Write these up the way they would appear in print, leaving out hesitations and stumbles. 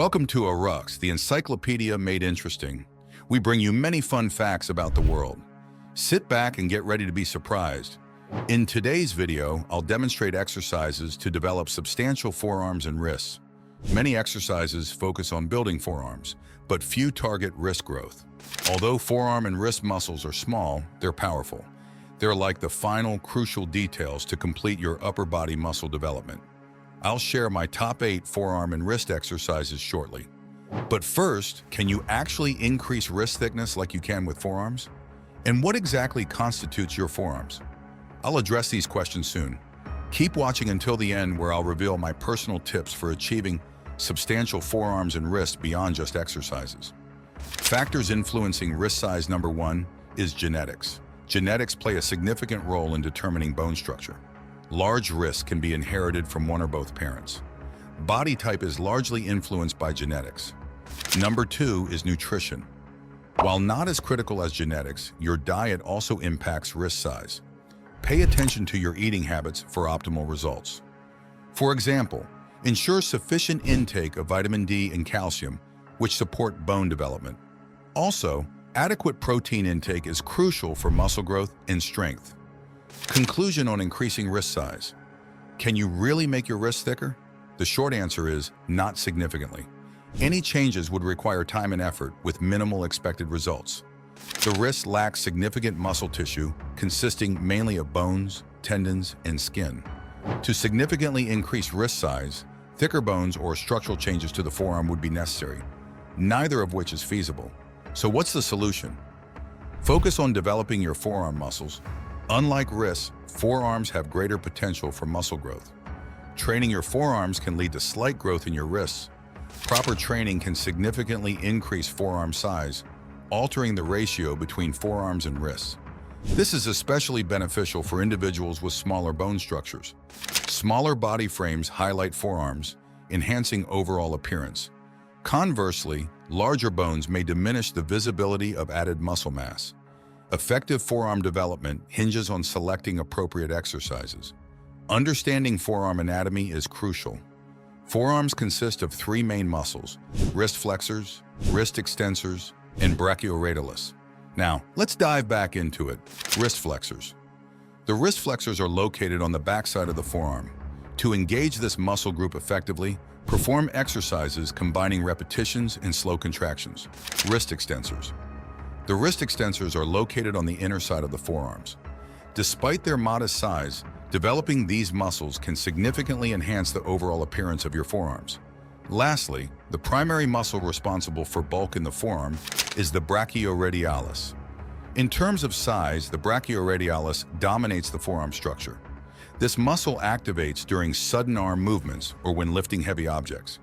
Welcome to Auruxx, the encyclopedia made interesting. We bring you many fun facts about the world. Sit back and get ready to be surprised. In today's video, I'll demonstrate exercises to develop substantial forearms and wrists. Many exercises focus on building forearms, but few target wrist growth. Although forearm and wrist muscles are small, they're powerful. They're like the final, crucial details to complete your upper body muscle development. I'll share my top 8 forearm and wrist exercises shortly. But first, can you actually increase wrist thickness like you can with forearms? And what exactly constitutes your forearms? I'll address these questions soon. Keep watching until the end, where I'll reveal my personal tips for achieving substantial forearms and wrists beyond just exercises. Factors influencing wrist size. Number 1 is genetics. Genetics play a significant role in determining bone structure. Large wrists can be inherited from one or both parents. Body type is largely influenced by genetics. Number 2 is nutrition. While not as critical as genetics, your diet also impacts wrist size. Pay attention to your eating habits for optimal results. For example, ensure sufficient intake of vitamin D and calcium, which support bone development. Also, adequate protein intake is crucial for muscle growth and strength. Conclusion on increasing wrist size. Can you really make your wrists thicker? The short answer is not significantly. Any changes would require time and effort with minimal expected results. The wrist lacks significant muscle tissue, consisting mainly of bones, tendons, and skin. To significantly increase wrist size, thicker bones or structural changes to the forearm would be necessary, neither of which is feasible. So what's the solution? Focus on developing your forearm muscles. Unlike wrists, forearms have greater potential for muscle growth. Training your forearms can lead to slight growth in your wrists. Proper training can significantly increase forearm size, altering the ratio between forearms and wrists. This is especially beneficial for individuals with smaller bone structures. Smaller body frames highlight forearms, enhancing overall appearance. Conversely, larger bones may diminish the visibility of added muscle mass. Effective forearm development hinges on selecting appropriate exercises. Understanding forearm anatomy is crucial. Forearms consist of 3 main muscles: wrist flexors, wrist extensors, and brachioradialis. Now, let's dive back into it. Wrist flexors. The wrist flexors are located on the backside of the forearm. To engage this muscle group effectively, perform exercises combining repetitions and slow contractions. Wrist extensors. The wrist extensors are located on the inner side of the forearms. Despite their modest size, developing these muscles can significantly enhance the overall appearance of your forearms. Lastly, the primary muscle responsible for bulk in the forearm is the brachioradialis. In terms of size, the brachioradialis dominates the forearm structure. This muscle activates during sudden arm movements or when lifting heavy objects.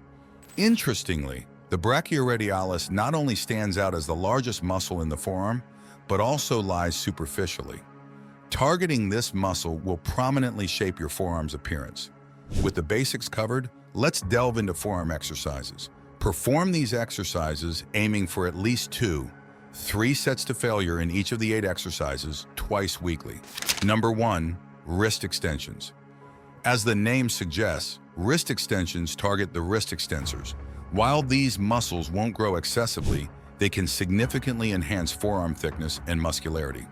Interestingly, the brachioradialis not only stands out as the largest muscle in the forearm, but also lies superficially. Targeting this muscle will prominently shape your forearm's appearance. With the basics covered, let's delve into forearm exercises. Perform these exercises aiming for at least 2-3 sets to failure in each of the 8 exercises twice weekly. Number 1, wrist extensions. As the name suggests, wrist extensions target the wrist extensors. While these muscles won't grow excessively, they can significantly enhance forearm thickness and muscularity.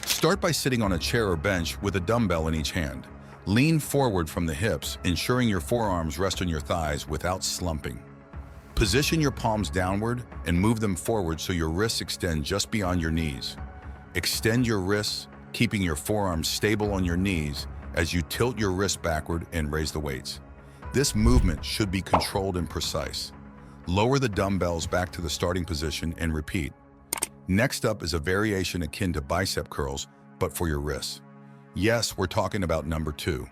Start by sitting on a chair or bench with a dumbbell in each hand. Lean forward from the hips, ensuring your forearms rest on your thighs without slumping. Position your palms downward and move them forward so your wrists extend just beyond your knees. Extend your wrists, keeping your forearms stable on your knees as you tilt your wrists backward and raise the weights. This movement should be controlled and precise. Lower the dumbbells back to the starting position and repeat. Next up is a variation akin to bicep curls, but for your wrists. Yes, we're talking about number 2,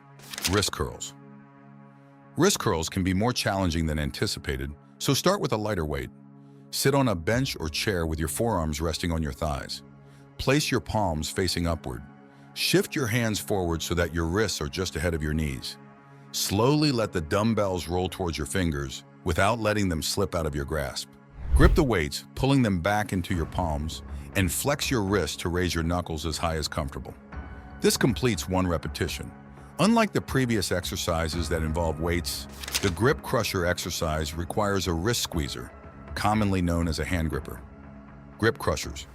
wrist curls. Wrist curls can be more challenging than anticipated, so start with a lighter weight. Sit on a bench or chair with your forearms resting on your thighs. Place your palms facing upward. Shift your hands forward so that your wrists are just ahead of your knees. Slowly let the dumbbells roll towards your fingers without letting them slip out of your grasp. Grip the weights, pulling them back into your palms, and flex your wrists to raise your knuckles as high as comfortable. This completes 1 repetition. Unlike the previous exercises that involve weights, the grip crusher exercise requires a wrist squeezer, commonly known as a hand gripper. Grip crushers.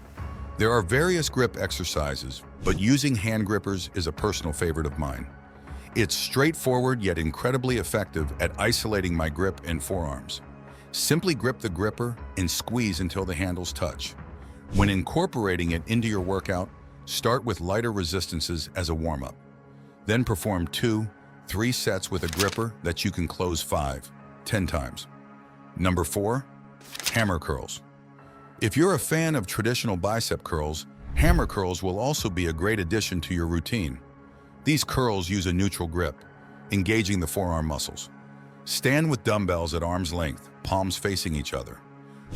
There are various grip exercises, but using hand grippers is a personal favorite of mine. It's straightforward yet incredibly effective at isolating my grip and forearms. Simply grip the gripper and squeeze until the handles touch. When incorporating it into your workout, start with lighter resistances as a warm-up. Then perform 2-3 sets with a gripper that you can close 5-10 times. Number 4, hammer curls. If you're a fan of traditional bicep curls, hammer curls will also be a great addition to your routine. These curls use a neutral grip, engaging the forearm muscles. Stand with dumbbells at arm's length, palms facing each other.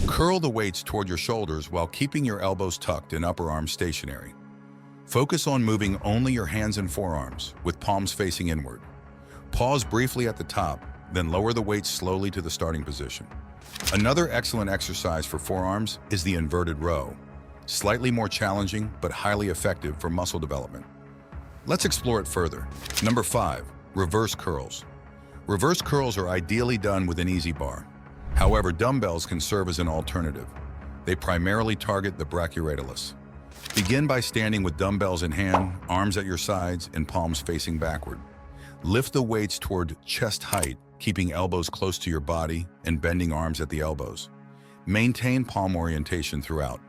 Curl the weights toward your shoulders while keeping your elbows tucked and upper arms stationary. Focus on moving only your hands and forearms, with palms facing inward. Pause briefly at the top, then lower the weights slowly to the starting position. Another excellent exercise for forearms is the inverted row. Slightly more challenging, but highly effective for muscle development. Let's explore it further. Number 5, reverse curls. Reverse curls are ideally done with an easy bar. However, dumbbells can serve as an alternative. They primarily target the brachioradialis. Begin by standing with dumbbells in hand, arms at your sides, and palms facing backward. Lift the weights toward chest height, keeping elbows close to your body and bending arms at the elbows. Maintain palm orientation throughout.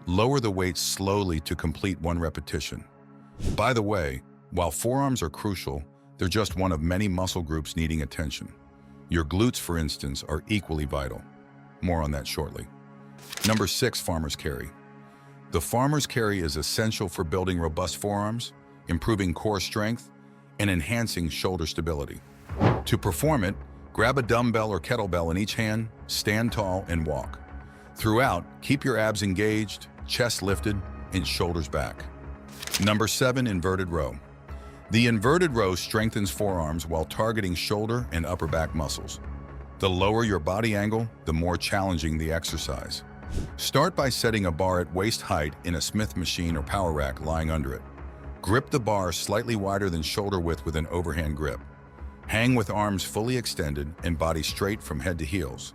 Lower the weights slowly to complete 1 repetition. By the way, while forearms are crucial, they're just one of many muscle groups needing attention. Your glutes, for instance, are equally vital. More on that shortly. Number 6, farmer's carry. The farmer's carry is essential for building robust forearms, improving core strength, and enhancing shoulder stability. To perform it, grab a dumbbell or kettlebell in each hand, stand tall, and walk. Throughout, keep your abs engaged, chest lifted, and shoulders back. Number 7, inverted row. The inverted row strengthens forearms while targeting shoulder and upper back muscles. The lower your body angle, the more challenging the exercise. Start by setting a bar at waist height in a Smith machine or power rack lying under it. Grip the bar slightly wider than shoulder width with an overhand grip. Hang with arms fully extended and body straight from head to heels.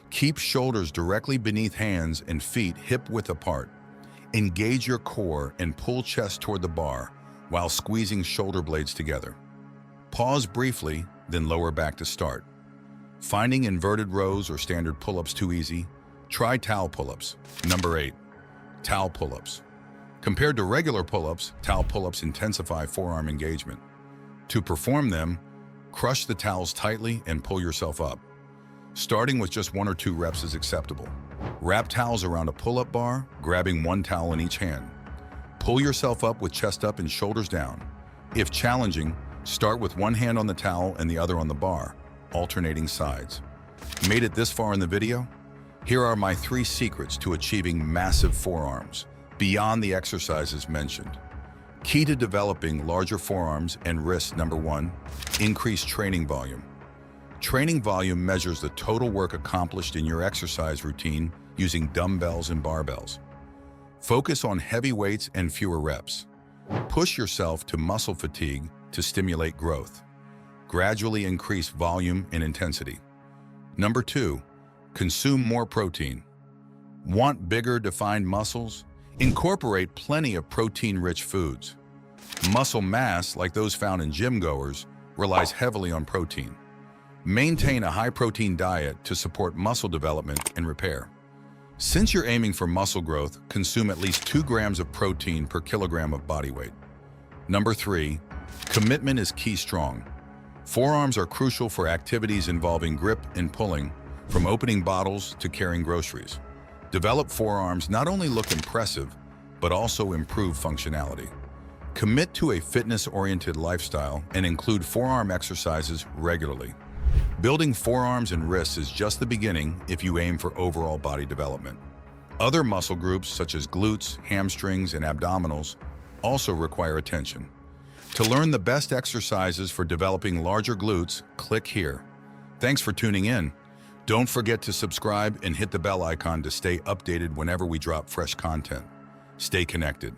Keep shoulders directly beneath hands and feet hip-width apart. Engage your core and pull chest toward the bar while squeezing shoulder blades together. Pause briefly, then lower back to start. Finding inverted rows or standard pull-ups too easy? Try towel pull-ups. Number 8, towel pull-ups. Compared to regular pull-ups, towel pull-ups intensify forearm engagement. To perform them, crush the towels tightly and pull yourself up. Starting with just 1 or 2 reps is acceptable. Wrap towels around a pull-up bar, grabbing 1 towel in each hand. Pull yourself up with chest up and shoulders down. If challenging, start with 1 hand on the towel and the other on the bar, alternating sides. Made it this far in the video? Here are my 3 secrets to achieving massive forearms, beyond the exercises mentioned. Key to developing larger forearms and wrists. Number 1, increase training volume. Training volume measures the total work accomplished in your exercise routine using dumbbells and barbells. Focus on heavy weights and fewer reps. Push yourself to muscle fatigue to stimulate growth. Gradually increase volume and intensity. Number 2, consume more protein. Want bigger, defined muscles? Incorporate plenty of protein-rich foods. Muscle mass, like those found in gym goers, relies heavily on protein. Maintain a high-protein diet to support muscle development and repair. Since you're aiming for muscle growth, consume at least 2 grams of protein per kilogram of body weight. Number 3, commitment is key strong. Forearms are crucial for activities involving grip and pulling, from opening bottles to carrying groceries. Developed forearms not only look impressive, but also improve functionality. Commit to a fitness-oriented lifestyle and include forearm exercises regularly. Building forearms and wrists is just the beginning if you aim for overall body development. Other muscle groups such as glutes, hamstrings, and abdominals also require attention. To learn the best exercises for developing larger glutes, click here. Thanks for tuning in. Don't forget to subscribe and hit the bell icon to stay updated whenever we drop fresh content. Stay connected.